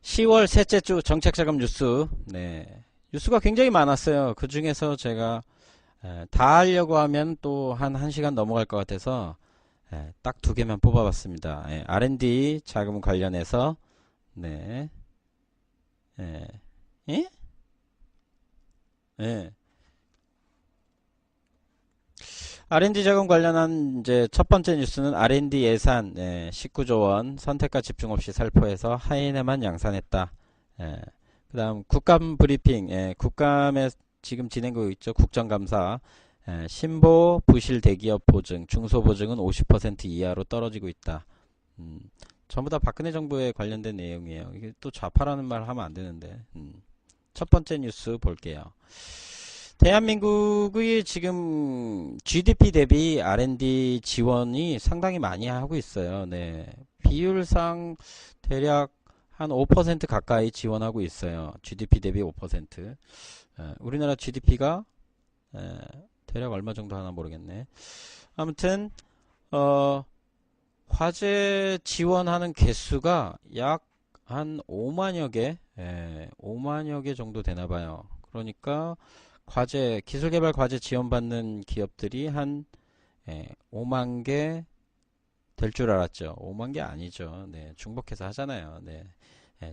10월 셋째 주 정책자금 뉴스. 네. 뉴스가 굉장히 많았어요. 그 중에서 제가 다 하려고 하면 또 한 1시간 넘어갈 것 같아서 딱 두 개만 뽑아봤습니다. R&D 자금 관련해서 네. 예. 예? 예. R&D 자금 관련한 이제 첫 번째 뉴스는 R&D 예산 19조 원 선택과 집중 없이 살포해서 하인에만 양산했다. 예. 그다음 국감 브리핑, 국감에 지금 진행되고 있죠. 국정감사. 신보 부실 대기업 보증, 중소보증은 50% 이하로 떨어지고 있다. 음, 전부 다 박근혜 정부에 관련된 내용이에요. 이게 또 좌파라는 말 하면 안 되는데. 첫 번째 뉴스 볼게요. 대한민국의 지금 GDP 대비 R&D 지원이 상당히 많이 하고 있어요. 네. 비율상 대략 한 5% 가까이 지원하고 있어요. GDP 대비 5%. 우리나라 GDP가 대략 얼마 정도 하나 모르겠네. 아무튼 화재 지원하는 개수가 약 한 5만여 개, 5만여 개 정도 되나 봐요. 그러니까 기술개발 과제 지원받는 기업들이 한 5만 개 될 줄 알았죠. 5만 개 아니죠. 네, 중복해서 하잖아요. 네.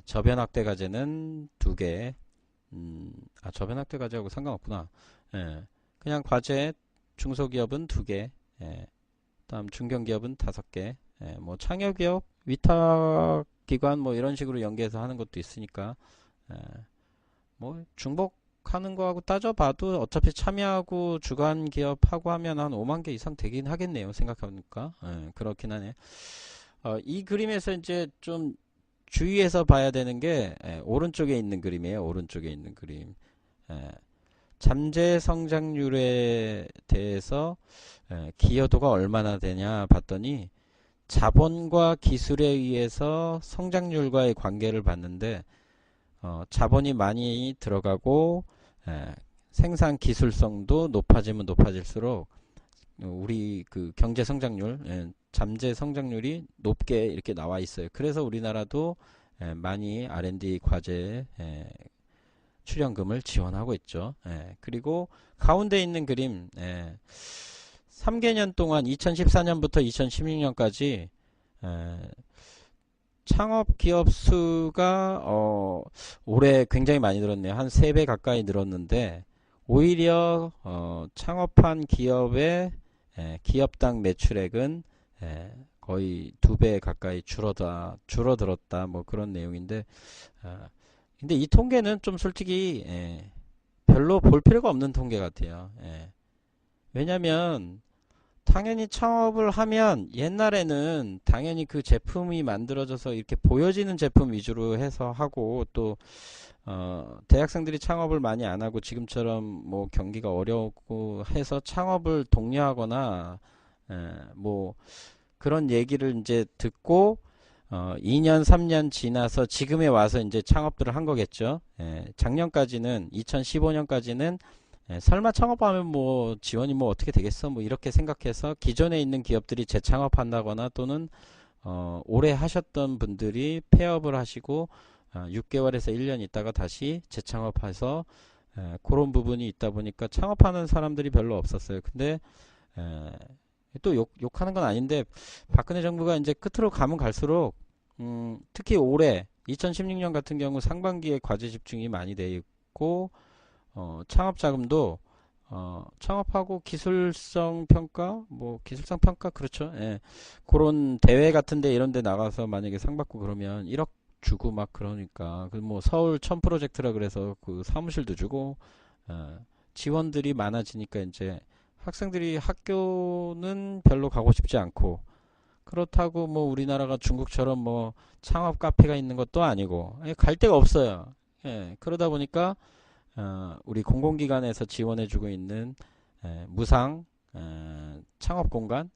저변 확대 과제는 2개. 저변 확대 과제하고 상관없구나. 그냥 과제 중소기업은 2개. 다음 중견기업은 5개. 뭐 창여기업, 위탁기관 뭐 이런 식으로 연계해서 하는 것도 있으니까 뭐 중복하는 거하고 따져봐도 어차피 참여하고 주관 기업하고 하면 한 5만 개 이상 되긴 하겠네요. 생각해보니까 그렇긴 하네. 이 그림에서 이제 좀 주의해서 봐야 되는 게 오른쪽에 있는 그림이에요. 오른쪽에 있는 그림. 잠재 성장률에 대해서 기여도가 얼마나 되냐 봤더니 자본과 기술에 의해서 성장률과의 관계를 봤는데 자본이 많이 들어가고 생산 기술성도 높아지면 높아질수록 우리 그 경제 성장률, 잠재 성장률이 높게 이렇게 나와 있어요. 그래서 우리나라도 많이 R&D 과제 출연금을 지원하고 있죠. 그리고 가운데 있는 그림 3개년 동안 2014년부터 2016년까지 창업 기업 수가 올해 굉장히 많이 늘었네요. 한 3배 가까이 늘었는데 오히려 창업한 기업의 기업당 매출액은 거의 2배 가까이 줄어들었다 뭐 그런 내용인데 근데 이 통계는 좀 솔직히 별로 볼 필요가 없는 통계 같아요. 왜냐면 당연히 창업을 하면 옛날에는 당연히 그 제품이 만들어져서 이렇게 보여지는 제품 위주로 해서 하고 또 대학생들이 창업을 많이 안 하고 지금처럼 뭐 경기가 어렵고 해서 창업을 독려하거나 뭐 그런 얘기를 이제 듣고 2년 3년 지나서 지금에 와서 이제 창업들을 한 거겠죠. 작년까지는 2015년까지는 설마 창업하면 뭐 지원이 뭐 어떻게 되겠어 뭐 이렇게 생각해서 기존에 있는 기업들이 재창업한다거나 또는 오래 하셨던 분들이 폐업을 하시고 6개월에서 1년 있다가 다시 재창업해서 그런 부분이 있다 보니까 창업하는 사람들이 별로 없었어요. 근데 또 욕하는 건 아닌데 박근혜 정부가 이제 끝으로 가면 갈수록 특히 올해 2016년 같은 경우 상반기에 과제 집중이 많이 돼 있고 창업 자금도 창업하고 기술성 평가 뭐 기술성 평가 그렇죠. 그런 대회 같은데 이런데 나가서 만약에 상 받고 그러면 1억 주고 막 그러니까 그 뭐 서울 천 프로젝트라 그래서 그 사무실도 주고 지원들이 많아지니까 이제 학생들이 학교는 별로 가고 싶지 않고 그렇다고 뭐 우리나라가 중국처럼 뭐 창업 카페가 있는 것도 아니고 갈 데가 없어요. 그러다 보니까 우리 공공기관에서 지원해주고 있는 무상 창업 공간,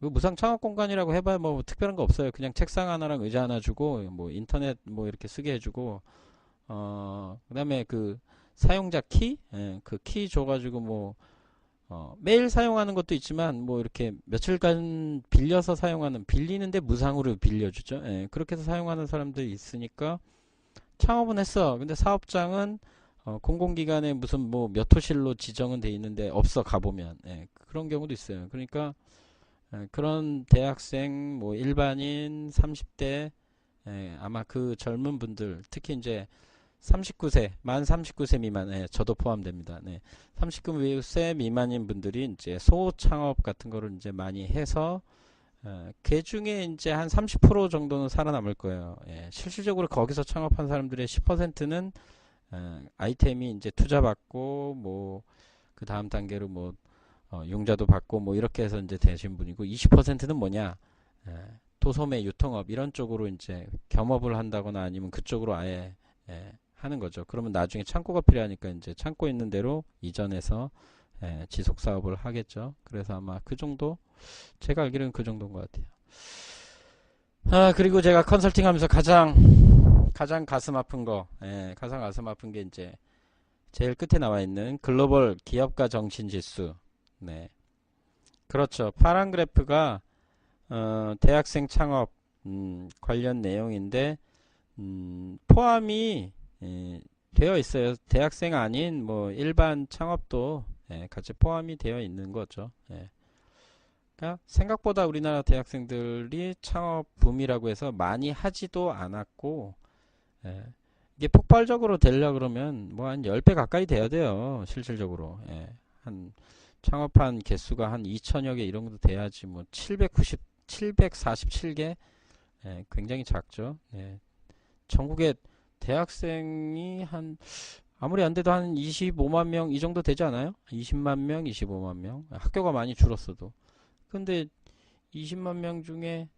그 무상 창업 공간이라고 해봐야 뭐 특별한 거 없어요. 그냥 책상 하나랑 의자 하나 주고 뭐 인터넷 뭐 이렇게 쓰게 해주고 그다음에 그 사용자 키, 그 키 줘가지고 뭐 매일 사용하는 것도 있지만 뭐 이렇게 며칠간 빌려서 사용하는 빌리는데 무상으로 빌려주죠. 그렇게 해서 사용하는 사람들이 있으니까 창업은 했어. 근데 사업장은 공공기관에 무슨 뭐 몇 호실로 지정은 돼 있는데 없어 가보면. 예, 그런 경우도 있어요. 그러니까 그런 대학생 뭐 일반인 30대 아마 그 젊은 분들 특히 이제 39세 만 39세 미만 저도 포함됩니다. 네. 39세 미만인 분들이 이제 소창업 같은 거를 이제 많이 해서 그 중에 이제 한 30% 정도는 살아남을 거예요. 예, 실질적으로 거기서 창업한 사람들의 10%는 아이템이 이제 투자받고 뭐 그 다음 단계로 뭐 융자도 받고 뭐 이렇게 해서 이제 되신 분이고 20%는 뭐냐 도소매 유통업 이런 쪽으로 이제 겸업을 한다거나 아니면 그쪽으로 아예 하는 거죠. 그러면 나중에 창고가 필요하니까 이제 창고 있는 대로 이전해서 지속 사업을 하겠죠. 그래서 아마 그 정도 제가 알기로는 그 정도인 것 같아요. 그리고 제가 컨설팅 하면서 가장 가슴 아픈 거, 가장 가슴 아픈 게 이제 제일 끝에 나와 있는 글로벌 기업가 정신 지수. 네. 그렇죠. 파란 그래프가, 대학생 창업, 관련 내용인데, 포함이, 되어 있어요. 대학생 아닌 뭐 일반 창업도 같이 포함이 되어 있는 거죠. 그러니까 생각보다 우리나라 대학생들이 창업 붐이라고 해서 많이 하지도 않았고 이게 폭발적으로 되려 그러면 뭐 한 10배 가까이 돼야 돼요. 실질적으로. 한 창업한 개수가 한 2천여 개 이런 것도 돼야지 뭐 747개 굉장히 작죠. 전국에 대학생이 한 아무리 안 돼도 한 25만 명 이 정도 되지 않아요? 20만 명, 25만 명. 학교가 많이 줄었어도. 근데 20만 명 중에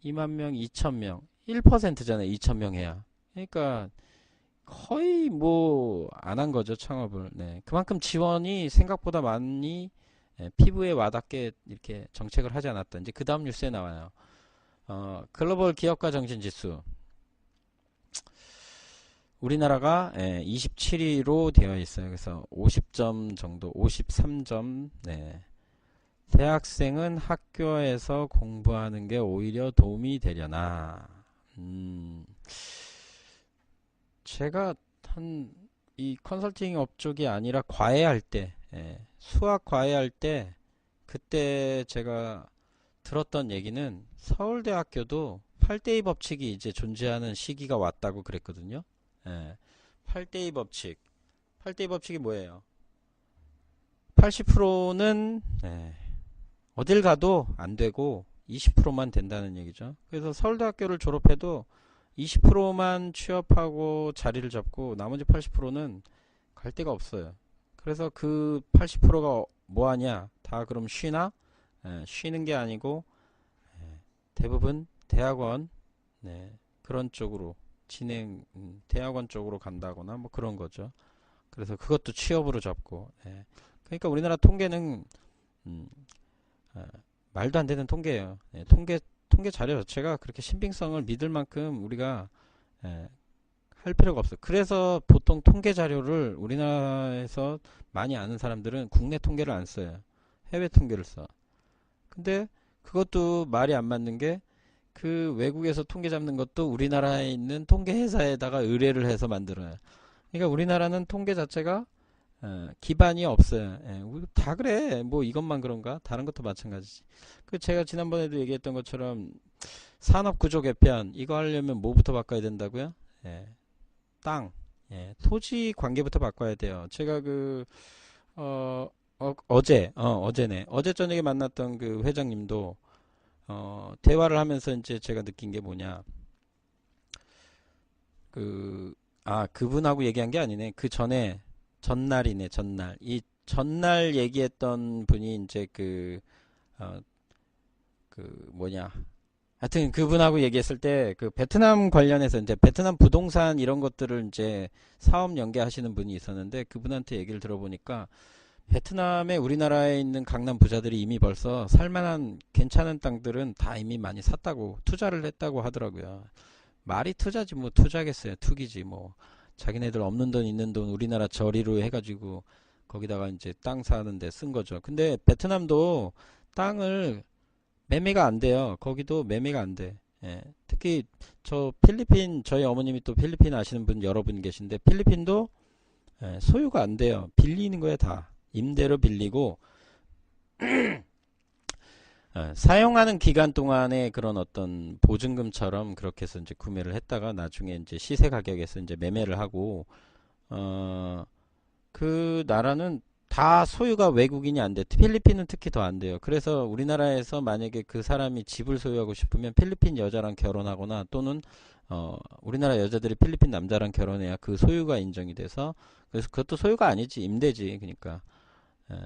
2만 명, 2천 명, 1%잖아요. 2천 명 해야. 그러니까 거의 뭐 안 한 거죠, 창업을. 네. 그만큼 지원이 생각보다 많이 피부에 와닿게 이렇게 정책을 하지 않았다. 이제 그 다음 뉴스에 나와요. 글로벌 기업가 정신 지수. 우리나라가 27위로 되어 있어요. 그래서 50점 정도, 53점. 네. 대학생은 학교에서 공부하는 게 오히려 도움이 되려나. 제가 이 컨설팅 업적이 아니라 과외할 때, 수학 과외할 때, 그때 제가 들었던 얘기는 서울대학교도 8대2 법칙이 이제 존재하는 시기가 왔다고 그랬거든요. 8대2 법칙. 8대2 법칙이 뭐예요? 80%는 어딜 가도 안 되고 20%만 된다는 얘기죠. 그래서 서울대학교를 졸업해도 20%만 취업하고 자리를 잡고 나머지 80%는 갈 데가 없어요. 그래서 그 80%가 뭐 하냐? 다 그럼 쉬나? 쉬는 게 아니고 대부분 대학원 그런 쪽으로 대학원 쪽으로 간다거나 뭐 그런 거죠. 그래서 그것도 취업으로 잡고 그러니까 우리나라 통계는 말도 안 되는 통계예요. 통계 자료 자체가 그렇게 신빙성을 믿을 만큼 우리가 할 필요가 없어요. 그래서 보통 통계 자료를 우리나라에서 많이 아는 사람들은 국내 통계를 안 써요. 해외 통계를 써. 근데 그것도 말이 안 맞는 게 그 외국에서 통계 잡는 것도 우리나라에 있는 통계 회사에다가 의뢰를 해서 만들어요. 그러니까 우리나라는 통계 자체가 기반이 없어요. 다 그래. 뭐 이것만 그런가? 다른 것도 마찬가지지. 그 제가 지난번에도 얘기했던 것처럼 산업구조 개편 이거 하려면 뭐부터 바꿔야 된다고요? 땅, 토지 관계부터 바꿔야 돼요. 제가 어제네. 어제 저녁에 만났던 그 회장님도 대화를 하면서 이제 제가 느낀 게 뭐냐. 그분하고 얘기한 게 아니네. 그 전에 전날이네, 전날. 이 전날 얘기했던 분이 이제 뭐냐. 하여튼 그분하고 얘기했을 때 그 베트남 관련해서 이제 베트남 부동산 이런 것들을 이제 사업 연계하시는 분이 있었는데 그분한테 얘기를 들어보니까 베트남에 우리나라에 있는 강남 부자들이 이미 벌써 살만한 괜찮은 땅들은 다 이미 많이 샀다고 투자를 했다고 하더라고요. 말이 투자지 뭐 투자겠어요. 투기지 뭐. 자기네들 없는 돈 있는 돈 우리나라 저리로 해가지고 거기다가 이제 땅 사는데 쓴 거죠. 근데 베트남도 땅을 매매가 안 돼요. 거기도 매매가 안 돼. 예, 특히 저 필리핀 저희 어머님이 또 필리핀 아시는 분 여러분 계신데 필리핀도 소유가 안 돼요. 빌리는 거에 다 임대로 빌리고 사용하는 기간 동안에 그런 어떤 보증금처럼 그렇게 해서 이제 구매를 했다가 나중에 이제 시세 가격에서 이제 매매를 하고 어, 그 나라는 다 소유가 외국인이 안 돼. 필리핀은 특히 더 안 돼요. 그래서 우리나라에서 만약에 그 사람이 집을 소유하고 싶으면 필리핀 여자랑 결혼하거나 또는 우리나라 여자들이 필리핀 남자랑 결혼해야 그 소유가 인정이 돼서 그래서 그것도 소유가 아니지 임대지. 그러니까 예.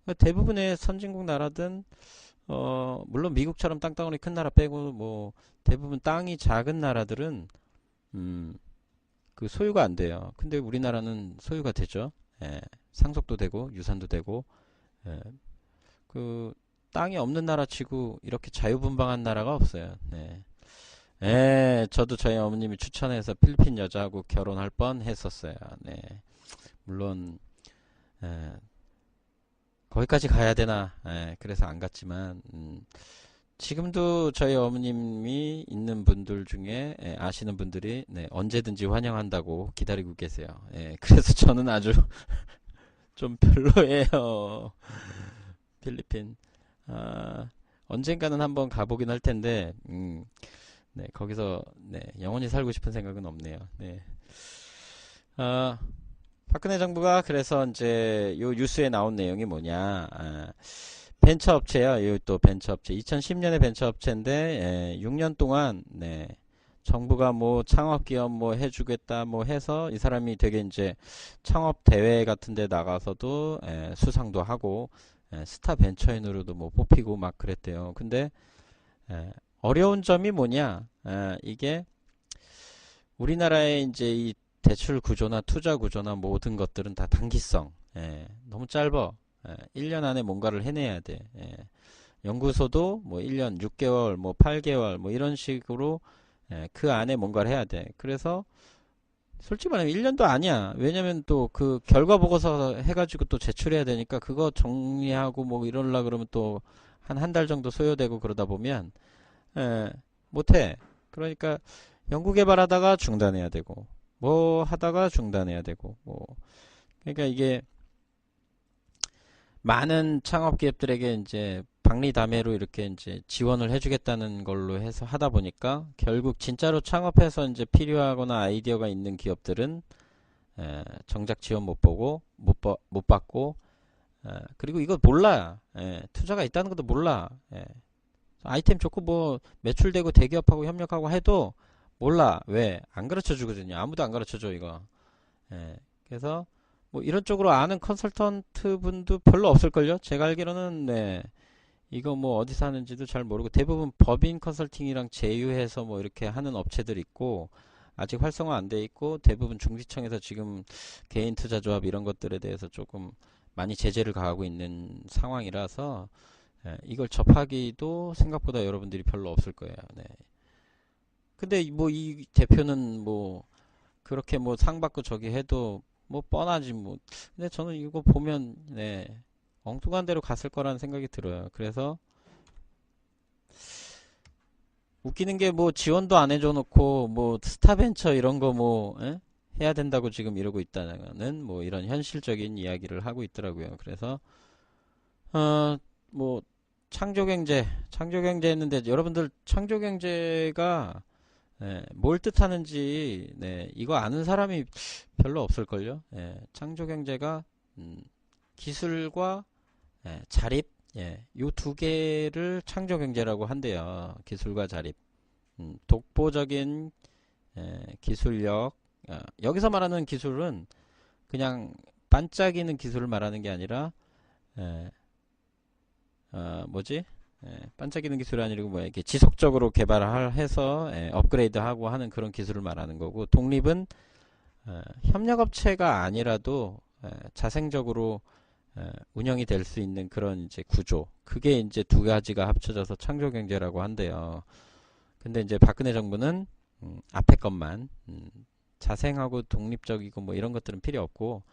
그러니까 대부분의 선진국 나라든 물론 미국처럼 땅덩어리 큰 나라 빼고 뭐 대부분 땅이 작은 나라들은 음, 그 소유가 안 돼요. 근데 우리나라는 소유가 되죠. 예, 상속도 되고 유산도 되고 예, 그 땅이 없는 나라 치고 이렇게 자유분방한 나라가 없어요. 네. 예, 저도 저희 어머님이 추천해서 필리핀 여자하고 결혼할 뻔 했었어요. 네. 물론 예, 거기까지 가야 되나? 예, 그래서 안 갔지만 지금도 저희 어머님이 있는 분들 중에 아시는 분들이 네, 언제든지 환영한다고 기다리고 계세요. 예, 그래서 저는 아주 좀 별로예요. 필리핀. 아, 언젠가는 한번 가보긴 할 텐데, 네, 거기서 네, 영원히 살고 싶은 생각은 없네요. 네. 아, 박근혜 정부가 그래서 이제 요 뉴스에 나온 내용이 뭐냐? 벤처 업체요. 요 또 벤처 업체. 2010년에 벤처 업체인데 6년 동안 네, 정부가 뭐 창업 기업 뭐 해주겠다 뭐 해서 이 사람이 되게 이제 창업 대회 같은 데 나가서도 수상도 하고 스타 벤처인으로도 뭐 뽑히고 막 그랬대요. 근데 어려운 점이 뭐냐? 이게 우리나라의 이제 이 대출 구조나 투자 구조나 모든 것들은 다 단기성. 너무 짧아. 1년 안에 뭔가를 해내야 돼. 연구소도 뭐 1년 6개월, 뭐 8개월, 뭐 이런 식으로 그 안에 뭔가를 해야 돼. 그래서 솔직히 말하면 1년도 아니야. 왜냐면 또 그 결과 보고서 해가지고 또 제출해야 되니까 그거 정리하고 뭐 이러려 그러면 또 한 달 정도 소요되고 그러다 보면 못해. 그러니까 연구개발하다가 중단해야 되고 뭐 하다가 중단해야 되고 뭐 그러니까 이게 많은 창업 기업들에게 이제 박리다매로 이렇게 이제 지원을 해주겠다는 걸로 해서 하다 보니까 결국 진짜로 창업해서 이제 필요하거나 아이디어가 있는 기업들은 정작 지원 못 보고 못 받고 그리고 이거 몰라. 투자가 있다는 것도 몰라. 아이템 좋고 뭐 매출되고 대기업하고 협력하고 해도 몰라. 왜? 안 가르쳐 주거든요. 아무도 안 가르쳐 줘 이거. 그래서 뭐 이런 쪽으로 아는 컨설턴트 분도 별로 없을걸요? 제가 알기로는 네. 이거 뭐 어디서 하는지도 잘 모르고 대부분 법인 컨설팅이랑 제휴해서 뭐 이렇게 하는 업체들 있고 아직 활성화 안 돼 있고 대부분 중지청에서 지금 개인 투자 조합 이런 것들에 대해서 조금 많이 제재를 가하고 있는 상황이라서 이걸 접하기도 생각보다 여러분들이 별로 없을 거예요. 네. 근데 뭐 이 대표는 뭐 그렇게 뭐 상 받고 저기 해도 뭐 뻔하지 뭐. 근데 저는 이거 보면 네. 엉뚱한 데로 갔을 거라는 생각이 들어요. 그래서 웃기는 게 뭐 지원도 안 해줘 놓고 뭐 스타벤처 이런 거 뭐 해야 된다고 지금 이러고 있다는 뭐 이런 현실적인 이야기를 하고 있더라고요. 그래서 뭐 창조경제 했는데 여러분들 창조경제가 뭘 뜻하는지 이거 아는 사람이 별로 없을걸요. 창조경제가 기술과 자립, 요 두 개를 창조경제라고 한대요. 기술과 자립. 독보적인 기술력. 여기서 말하는 기술은 그냥 반짝이는 기술을 말하는 게 아니라 뭐지? 반짝이는 기술이 아니고 뭐 이렇게 지속적으로 개발을 해서 업그레이드하고 하는 그런 기술을 말하는 거고 독립은 협력업체가 아니라도 자생적으로 운영이 될 수 있는 그런 이제 구조. 그게 이제 두 가지가 합쳐져서 창조경제라고 한대요. 근데 이제 박근혜 정부는 앞에 것만 자생하고 독립적이고 뭐 이런 것들은 필요 없고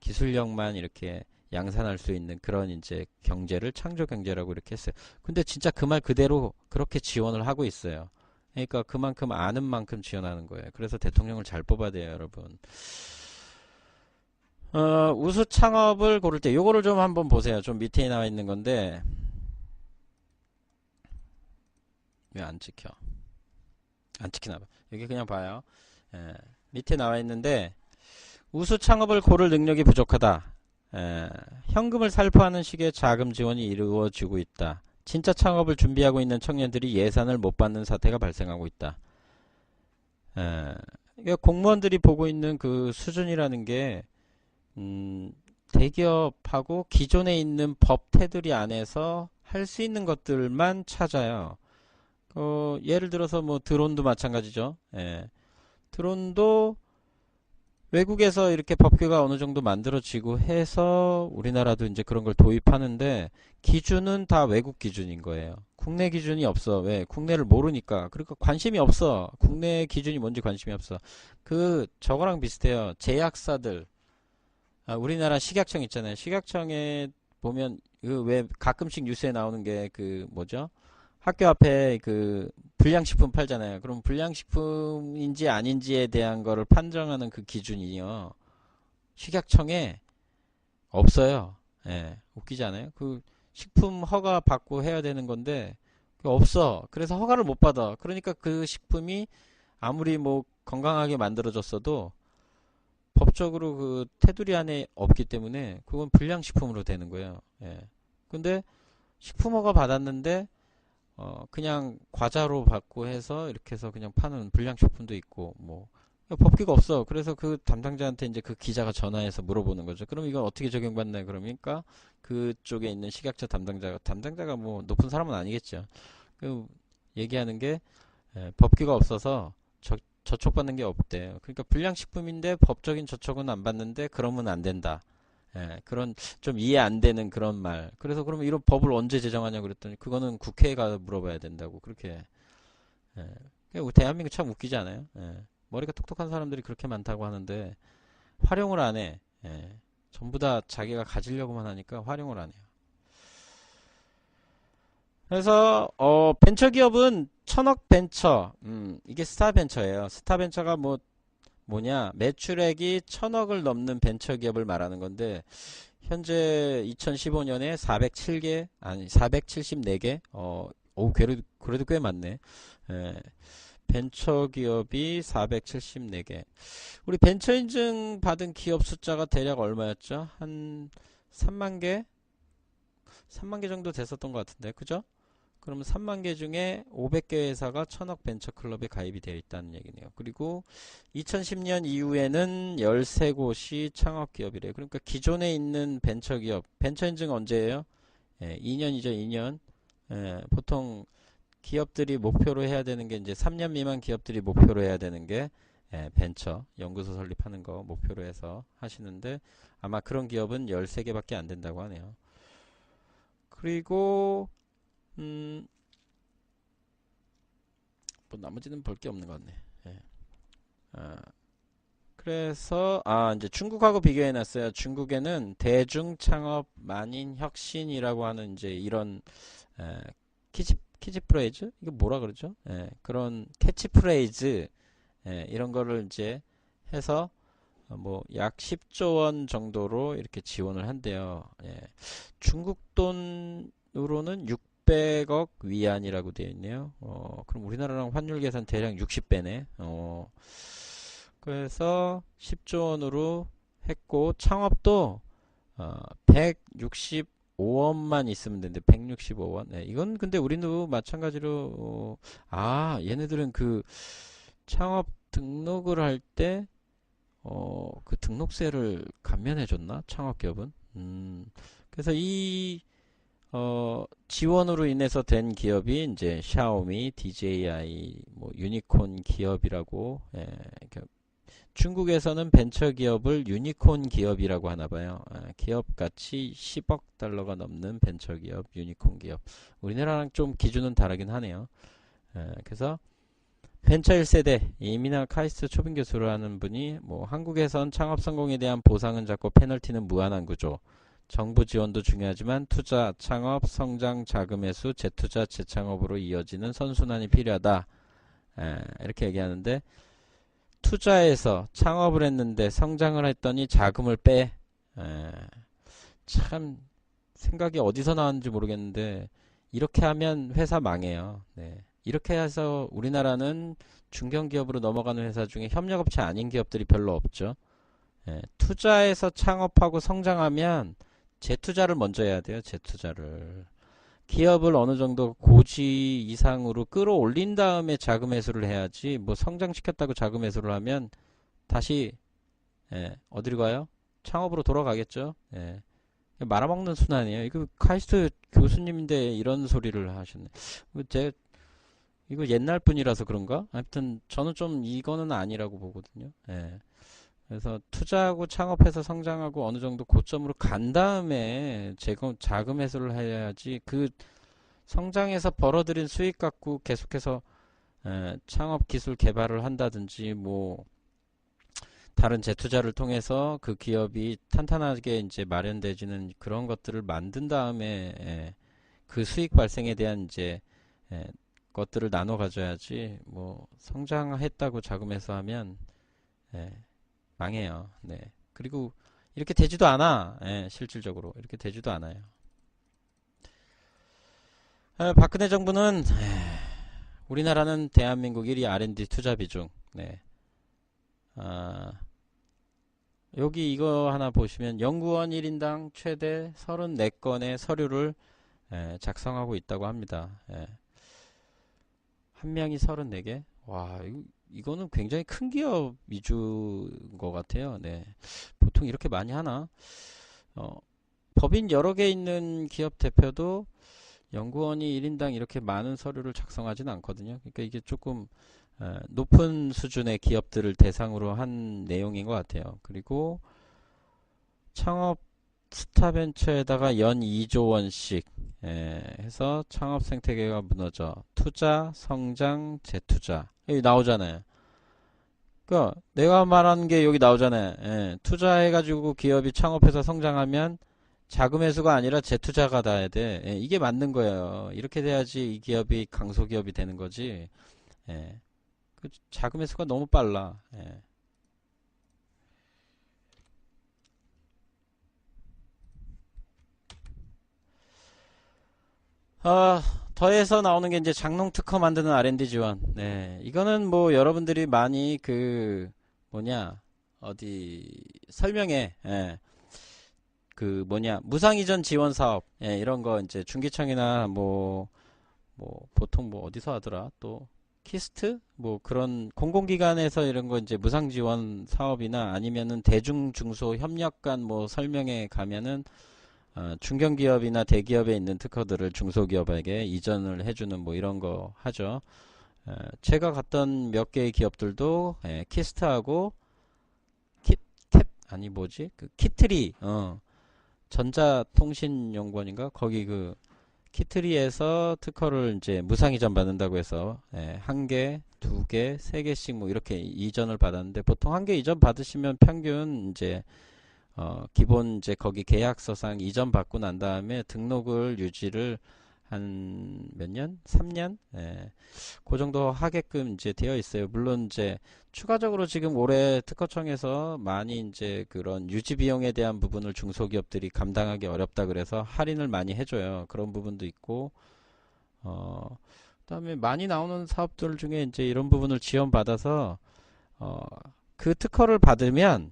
기술력만 이렇게 양산할 수 있는 그런 이제 경제를 창조 경제라고 이렇게 했어요. 근데 진짜 그 말 그대로 그렇게 지원을 하고 있어요. 그러니까 그만큼 아는 만큼 지원하는 거예요. 그래서 대통령을 잘 뽑아야 돼요, 여러분. 우수 창업을 고를 때 요거를 좀 한번 보세요. 좀 밑에 나와 있는 건데 왜 안 찍혀? 안 찍히나 봐. 여기 그냥 봐요. 예, 밑에 나와 있는데 우수 창업을 고를 능력이 부족하다. 현금을 살포하는 식의 자금 지원이 이루어지고 있다. 진짜 창업을 준비하고 있는 청년들이 예산을 못 받는 사태가 발생하고 있다. 그러니까 공무원들이 보고 있는 그 수준이라는 게 대기업하고 기존에 있는 법 테두리 안에서 할 수 있는 것들만 찾아요. 예를 들어서 뭐 드론도 마찬가지죠. 드론도 외국에서 이렇게 법규가 어느 정도 만들어지고 해서 우리나라도 이제 그런 걸 도입하는데 기준은 다 외국 기준인 거예요. 국내 기준이 없어. 왜? 국내를 모르니까. 그러니까 관심이 없어. 국내 기준이 뭔지 관심이 없어. 저거랑 비슷해요. 제약사들. 우리나라 식약청 있잖아요. 식약청에 보면 왜 가끔씩 뉴스에 나오는 게 뭐죠? 학교 앞에 불량식품 팔잖아요. 그럼 불량식품인지 아닌지에 대한 거를 판정하는 그 기준이요. 식약청에 없어요. 웃기지 않아요? 식품 허가 받고 해야 되는 건데 없어. 그래서 허가를 못 받아. 그러니까 그 식품이 아무리 뭐 건강하게 만들어졌어도 법적으로 그 테두리 안에 없기 때문에 그건 불량식품으로 되는 거예요. 근데 식품 허가 받았는데 그냥 과자로 받고 해서 이렇게 해서 그냥 파는 불량식품도 있고 뭐 법규가 없어. 그래서 그 담당자한테 이제 그 기자가 전화해서 물어보는 거죠. 그럼 이건 어떻게 적용받나요? 그러니까 그쪽에 있는 식약처 담당자가 뭐 높은 사람은 아니겠죠. 얘기하는 게 법규가 없어서 저촉받는 게 없대요. 그러니까 불량식품인데 법적인 저촉은 안 받는데 그러면 안 된다. 그런 좀 이해 안 되는 그런 말. 그래서 그러면 이런 법을 언제 제정하냐고 그랬더니 그거는 국회에 가서 물어봐야 된다고. 그렇게. 대한민국 참 웃기지 않아요? 머리가 똑똑한 사람들이 그렇게 많다고 하는데 활용을 안 해. 전부 다 자기가 가지려고만 하니까 활용을 안 해요. 그래서 벤처기업은 천억 벤처. 이게 스타벤처예요. 스타벤처가 뭐냐, 매출액이 천억을 넘는 벤처기업을 말하는 건데 현재 2015년에 474개 그래도 꽤 많네. 벤처기업이 474개. 우리 벤처 인증 받은 기업 숫자가 대략 얼마였죠? 한 3만 개? 3만 개 정도 됐었던 것 같은데, 그죠? 그러면 3만 개 중에 500개 회사가 천억 벤처클럽에 가입이 되어 있다는 얘기네요. 그리고 2010년 이후에는 13곳이 창업기업이래요. 그러니까 기존에 있는 벤처기업, 벤처 인증 언제예요? 2년이죠, 2년. 보통 기업들이 목표로 해야 되는 게 이제 3년 미만 기업들이 목표로 해야 되는 게 벤처, 연구소 설립하는 거 목표로 해서 하시는데 아마 그런 기업은 13개밖에 안 된다고 하네요. 그리고 뭐 나머지는 볼 게 없는 것 같네. 그래서 이제 중국하고 비교해 놨어요. 중국에는 대중창업 만인혁신이라고 하는 이제 이런 키즈프레이즈? 이거 뭐라 그러죠? 그런 캐치프레이즈 이런 거를 이제 해서 뭐 약 10조 원 정도로 이렇게 지원을 한대요. 중국 돈으로는 600억 위안이라고 되어 있네요. 그럼 우리나라랑 환율 계산 대략 60배네. 그래서 10조 원으로 했고 창업도 165원만 있으면 되는데 165원. 이건 근데 우리도 마찬가지로 얘네들은 그 창업 등록을 할 때 그 등록세를 감면해 줬나? 창업기업은. 그래서 이 지원으로 인해서 된 기업이 이제 샤오미, DJI, 뭐 유니콘 기업이라고. 중국에서는 벤처기업을 유니콘 기업이라고 하나 봐요. 기업 가치 10억 달러가 넘는 벤처기업, 유니콘 기업. 우리나라랑 좀 기준은 다르긴 하네요. 그래서 벤처 1세대 이민학 카이스트 초빙 교수라는 분이 뭐 한국에선 창업 성공에 대한 보상은 작고 페널티는 무한한 구조. 정부 지원도 중요하지만 투자, 창업, 성장, 자금 회수, 재투자, 재창업으로 이어지는 선순환이 필요하다. 이렇게 얘기하는데 투자해서 창업을 했는데 성장을 했더니 자금을 빼. 참 생각이 어디서 나왔는지 모르겠는데 이렇게 하면 회사 망해요. 네. 이렇게 해서 우리나라는 중견기업으로 넘어가는 회사 중에 협력업체 아닌 기업들이 별로 없죠. 투자해서 창업하고 성장하면 재투자를 먼저 해야 돼요. 재투자를. 기업을 어느 정도 고지 이상으로 끌어올린 다음에 자금 회수를 해야지 뭐 성장시켰다고 자금 회수를 하면 다시 어디로 가요? 창업으로 돌아가겠죠. 말아먹는 순환이에요. 이거 카이스트 교수님인데 이런 소리를 하셨네. 이거 옛날 분이라서 그런가? 아무튼 저는 좀 이거는 아니라고 보거든요. 그래서 투자하고 창업해서 성장하고 어느 정도 고점으로 간 다음에 자금 회수를 해야지 그 성장해서 벌어들인 수익 갖고 계속해서 창업 기술 개발을 한다든지 뭐 다른 재투자를 통해서 그 기업이 탄탄하게 이제 마련되지는 그런 것들을 만든 다음에 그 수익 발생에 대한 이제 것들을 나눠 가져야지 뭐 성장했다고 자금해서 하면 망해요. 네. 그리고 이렇게 되지도 않아. 실질적으로 이렇게 되지도 않아요. 박근혜 정부는 우리나라는 대한민국 1위 R&D 투자 비중. 네. 여기 이거 하나 보시면 연구원 1인당 최대 34건의 서류를 작성하고 있다고 합니다. 한 명이 34개? 와, 이거는 굉장히 큰 기업 위주인 것 같아요. 네. 보통 이렇게 많이 하나? 법인 여러 개 있는 기업 대표도 연구원이 1인당 이렇게 많은 서류를 작성하지는 않거든요. 그러니까 이게 조금 높은 수준의 기업들을 대상으로 한 내용인 것 같아요. 그리고 창업 스타벤처에다가 연 2조 원씩 해서 창업 생태계가 무너져 투자, 성장, 재투자 여기 나오잖아요. 그러니까 내가 말하는 게 여기 나오잖아요. 투자해가지고 기업이 창업해서 성장하면 자금 회수가 아니라 재투자가 돼야 돼. 이게 맞는 거예요. 이렇게 돼야지 이 기업이 강소기업이 되는 거지. 그 자금 회수가 너무 빨라. 더해서 나오는 게 이제 장롱 특허 만드는 R&D 지원. 네, 이거는 뭐 여러분들이 많이 그 뭐냐 어디 설명에 그 뭐냐 무상 이전 지원 사업 이런 거 이제 중기청이나 뭐 보통 뭐 어디서 하더라 또 키스트 뭐 그런 공공기관에서 이런 거 이제 무상 지원 사업이나 아니면은 대중 중소 협력 간 뭐 설명에 가면은 중견기업이나 대기업에 있는 특허들을 중소기업에게 이전을 해주는 뭐 이런 거 하죠. 제가 갔던 몇 개의 기업들도 키스트하고 캡 아니 뭐지 그 키트리 전자통신연구원인가 거기 그 키트리에서 특허를 이제 무상 이전 받는다고 해서 한 개, 두 개, 세 개씩 뭐 이렇게 이전을 받았는데 보통 한 개 이전 받으시면 평균 이제 기본 이제 거기 계약서상 이전 받고 난 다음에 등록을 유지를 한 몇 년? 3년? 그 정도 하게끔 이제 되어 있어요. 물론 이제 추가적으로 지금 올해 특허청에서 많이 이제 그런 유지 비용에 대한 부분을 중소기업들이 감당하기 어렵다 그래서 할인을 많이 해줘요. 그런 부분도 있고, 그다음에 많이 나오는 사업들 중에 이제 이런 부분을 지원받아서 그 특허를 받으면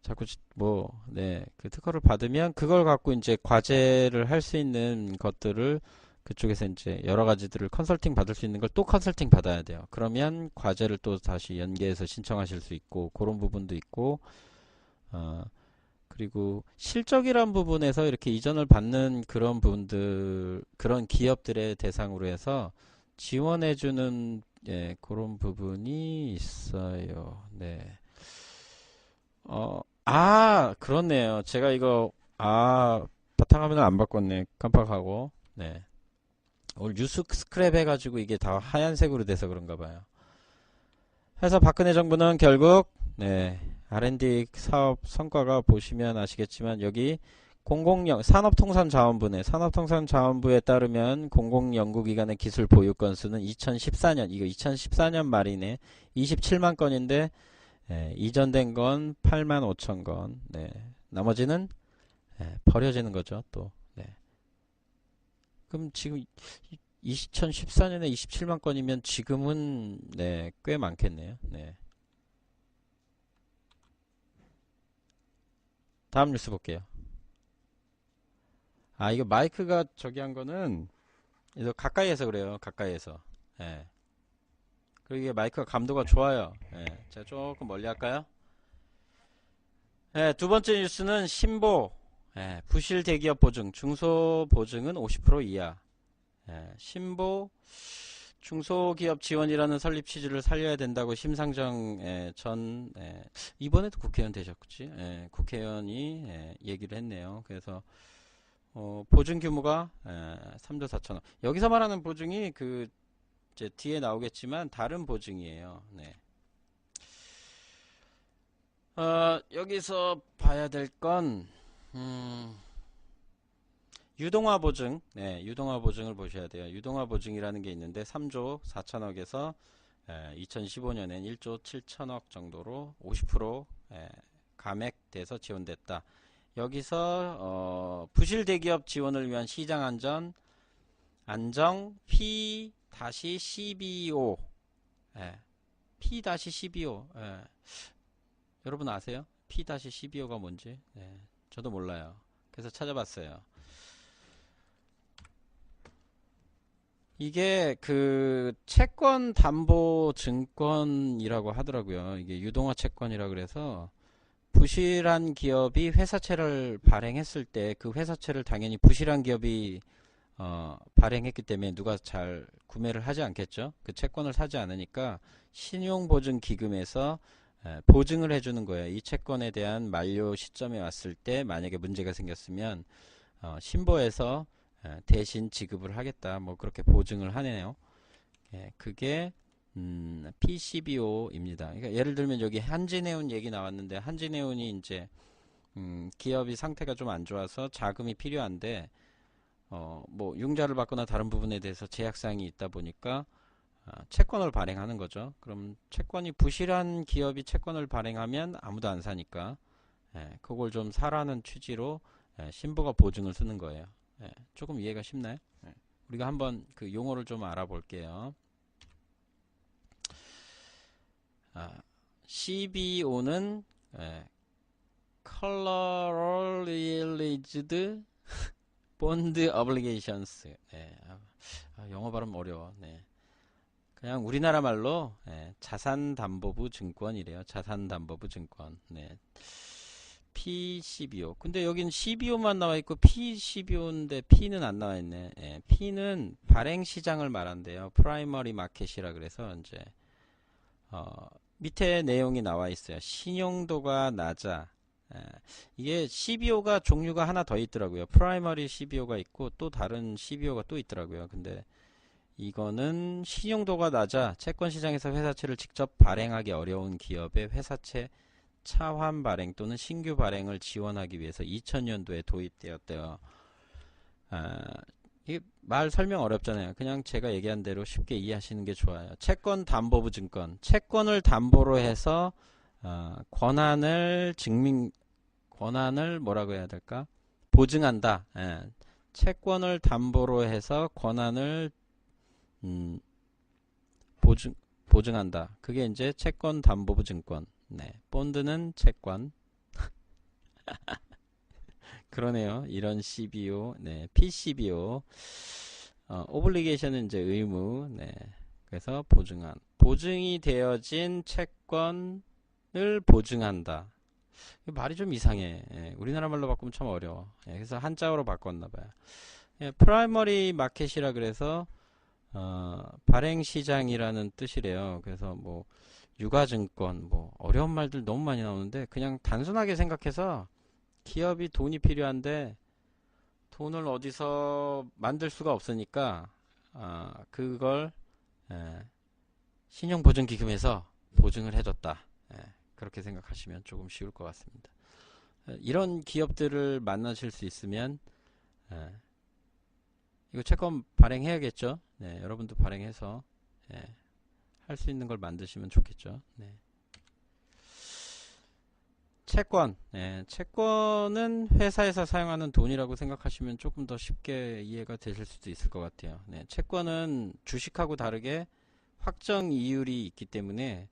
자꾸 그 특허를 받으면 그걸 갖고 이제 과제를 할 수 있는 것들을 그쪽에서 이제 여러 가지들을 컨설팅 받을 수 있는 걸 또 컨설팅 받아야 돼요. 그러면 과제를 또 다시 연계해서 신청하실 수 있고 그런 부분도 있고 그리고 실적이란 부분에서 이렇게 이전을 받는 그런 부분들 그런 기업들의 대상으로 해서 지원해주는 그런 부분이 있어요. 네. 그렇네요. 제가 이거, 바탕화면을 안 바꿨네. 깜빡하고. 네. 오늘 뉴스 스크랩 해가지고 이게 다 하얀색으로 돼서 그런가 봐요. 해서 박근혜 정부는 결국 R&D 사업 성과가 보시면 아시겠지만 여기 산업통상자원부에 따르면 공공연구기관의 기술 보유 건수는 2014년 말이네 27만 건인데 이전된 건 8만 5천 건. 나머지는 버려지는 거죠. 또. 그럼 지금 2014년에 27만 건이면 지금은 꽤 많겠네요. 다음 뉴스 볼게요. 이거 마이크가 저기 한 거는 이거 가까이에서 그래요. 가까이에서. 그리고 이게 마이크가 감도가 좋아요. 제가 조금 멀리 할까요? 두 번째 뉴스는 신보. 부실 대기업 보증, 중소 보증은 50% 이하. 신보 중소기업 지원이라는 설립 취지를 살려야 된다고 심상정 이번에도 국회의원 되셨지? 국회의원이 얘기를 했네요. 그래서 보증 규모가 3조 4천억. 여기서 말하는 보증이 이제 뒤에 나오겠지만 다른 보증이에요. 여기서 봐야 될 건 유동화 보증, 유동화 보증을 보셔야 돼요. 유동화 보증이라는 게 있는데 3조 4천억에서 2015년엔 1조 7천억 정도로 50% 감액돼서 지원됐다. 여기서 부실 대기업 지원을 위한 시장 안정 P-12O P-12O 여러분 아세요? P-12O가 뭔지? 저도 몰라요. 그래서 찾아봤어요. 이게 채권 담보 증권이라고 하더라고요. 이게 유동화 채권이라 그래서 부실한 기업이 회사채를 발행했을 때 그 회사채를 당연히 부실한 기업이 발행했기 때문에 누가 잘 구매를 하지 않겠죠. 그 채권을 사지 않으니까 신용보증기금에서 보증을 해주는 거예요. 이 채권에 대한 만료 시점에 왔을 때 만약에 문제가 생겼으면 신보에서 대신 지급을 하겠다. 뭐 그렇게 보증을 하네요. 그게 PCBO입니다. 그러니까 예를 들면 여기 한진해운 얘기 나왔는데 한진해운이 이제 기업이 상태가 좀 안 좋아서 자금이 필요한데 뭐 융자를 받거나 다른 부분에 대해서 제약사항이 있다 보니까 채권을 발행하는 거죠. 그럼 채권이 부실한 기업이 채권을 발행하면 아무도 안 사니까 그걸 좀 사라는 취지로 신보가 보증을 쓰는 거예요. 조금 이해가 쉽나요? 우리가 한번 그 용어를 좀 알아볼게요. CBO는 Collateralized Bond Obligations. 영어 발음 어려워. 그냥 우리나라 말로 자산담보부 증권이래요. 자산담보부 증권. P12O. 근데 여긴 CBO만 나와 있고 P12O인데 P는 안 나와 있네. P는 발행 시장을 말한대요. 프라이머리 마켓이라 그래서 이제 밑에 내용이 나와 있어요. 신용도가 낮아. 이게 CBO가 종류가 하나 더 있더라고요. 프라이머리 CBO가 있고 또 다른 CBO가 또 있더라고요. 근데 이거는 신용도가 낮아 채권 시장에서 회사채를 직접 발행하기 어려운 기업의 회사채 차환 발행 또는 신규 발행을 지원하기 위해서 2000년도에 도입되었대요. 이게 말 설명 어렵잖아요. 그냥 제가 얘기한 대로 쉽게 이해하시는 게 좋아요. 채권 담보부 증권. 채권을 담보로 해서 권한을 뭐라고 해야 될까? 보증한다. 채권을 담보로 해서 권한을 보증한다. 그게 이제 채권 담보부 증권. 본드는 채권. 그러네요. 이런 CBO, PCBO. 오블리게이션은 이제 의무. 그래서 보증이 되어진 채권을 보증한다. 말이 좀 이상해. 우리나라 말로 바꾸면 참 어려워. 그래서 한자어로 바꿨나봐요. 프라이머리 마켓이라 그래서 발행시장이라는 뜻이래요. 그래서 뭐 유가증권 뭐 어려운 말들 너무 많이 나오는데 그냥 단순하게 생각해서 기업이 돈이 필요한데 돈을 어디서 만들 수가 없으니까 그걸 신용보증기금에서 보증을 해줬다. 그렇게 생각하시면 조금 쉬울 것 같습니다. 이런 기업들을 만나실 수 있으면 이거 채권 발행해야겠죠. 네, 여러분도 발행해서 할 수 있는 걸 만드시면 좋겠죠. 네. 채권, 채권은 회사에서 사용하는 돈이라고 생각하시면 조금 더 쉽게 이해가 되실 수도 있을 것 같아요. 네, 채권은 주식하고 다르게 확정 이율이 있기 때문에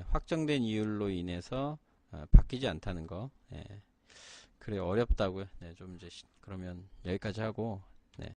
확정된 이율로 인해서 바뀌지 않다는 거. 그래 어렵다고요. 네, 좀 이제 그러면 여기까지 하고